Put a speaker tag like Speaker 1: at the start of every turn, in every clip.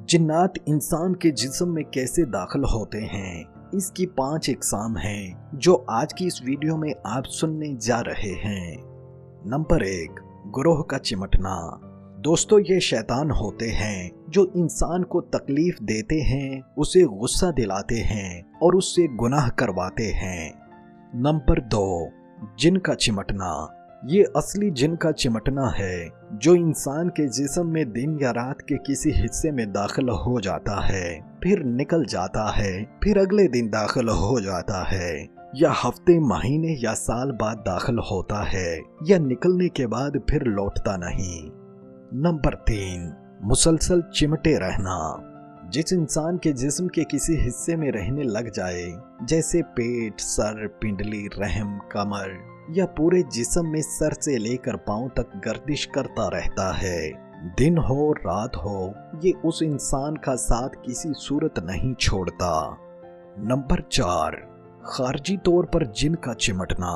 Speaker 1: जिन्नात इंसान के जिस्म में कैसे दाखिल होते हैं, इसकी 5 इकसाम हैं जो आज की इस वीडियो में आप सुनने जा रहे हैं। नंबर 1, गुरोह का चिमटना। दोस्तों, ये शैतान होते हैं जो इंसान को तकलीफ देते हैं, उसे गुस्सा दिलाते हैं और उससे गुनाह करवाते हैं। नंबर 2, जिन का चिमटना। ये असली जिन का चिमटना है जो इंसान के जिस्म में दिन या रात के किसी हिस्से में दाखिल हो जाता है, फिर निकल जाता है, फिर अगले दिन दाखिल हो जाता है, या हफ्ते, महीने या साल बाद दाखिल होता है, या निकलने के बाद फिर लौटता नहीं। नंबर 3, मुसलसल चिमटे रहना। जिस इंसान के जिस्म के किसी हिस्से में रहने लग जाए, जैसे पेट, सर, पिंडली, रहम, कमर या पूरे जिस्म में सर से लेकर पांव तक गर्दिश करता रहता है, दिन हो रात हो, ये उस इंसान का साथ किसी सूरत नहीं छोड़ता। नंबर 4, खारजी तौर पर जिन का चिमटना।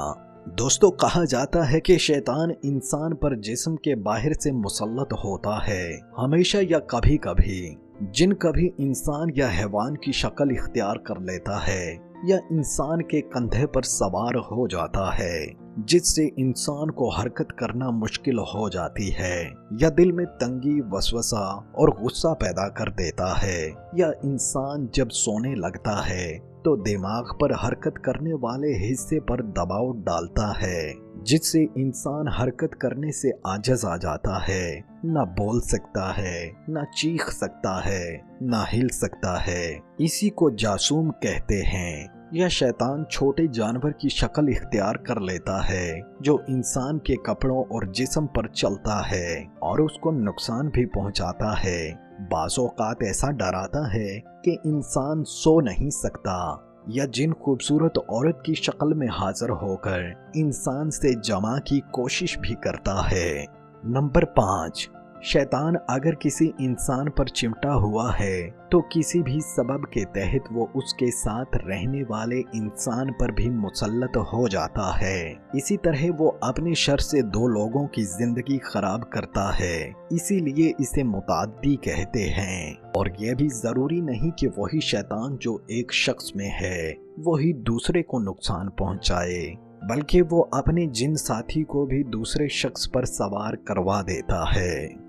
Speaker 1: दोस्तों, कहा जाता है कि शैतान इंसान पर जिस्म के बाहर से मुसल्लत होता है, हमेशा या कभी कभी। जिन कभी इंसान या हैवान की शक्ल इख्तियार कर लेता है या इंसान के कंधे पर सवार हो जाता है, जिससे इंसान को हरकत करना मुश्किल हो जाती है, या दिल में तंगी, वसवसा और गुस्सा पैदा कर देता है, या इंसान जब सोने लगता है तो दिमाग पर हरकत करने वाले हिस्से पर दबाव डालता है, जिससे इंसान हरकत करने से आजिज आ जाता है, ना बोल सकता है, ना चीख सकता है, ना हिल सकता है। इसी को जासूम कहते हैं। यह शैतान छोटे जानवर की शक्ल इख्तियार कर लेता है जो इंसान के कपड़ों और जिस्म पर चलता है और उसको नुकसान भी पहुंचाता है। बाज़ औक़ात ऐसा डराता है कि इंसान सो नहीं सकता, या जिन खूबसूरत औरत की शक्ल में हाजिर होकर इंसान से जमा की कोशिश भी करता है। नंबर 5, शैतान अगर किसी इंसान पर चिमटा हुआ है तो किसी भी सबब के तहत वो उसके साथ रहने वाले इंसान पर भी मुसल्लत हो जाता है। इसी तरह वो अपने शर से 2 लोगों की जिंदगी खराब करता है, इसीलिए इसे मुताद्दी कहते हैं। और यह भी जरूरी नहीं कि वही शैतान जो एक शख्स में है वही दूसरे को नुकसान पहुंचाए, बल्कि वो अपने जिन साथी को भी दूसरे शख्स पर सवार करवा देता है।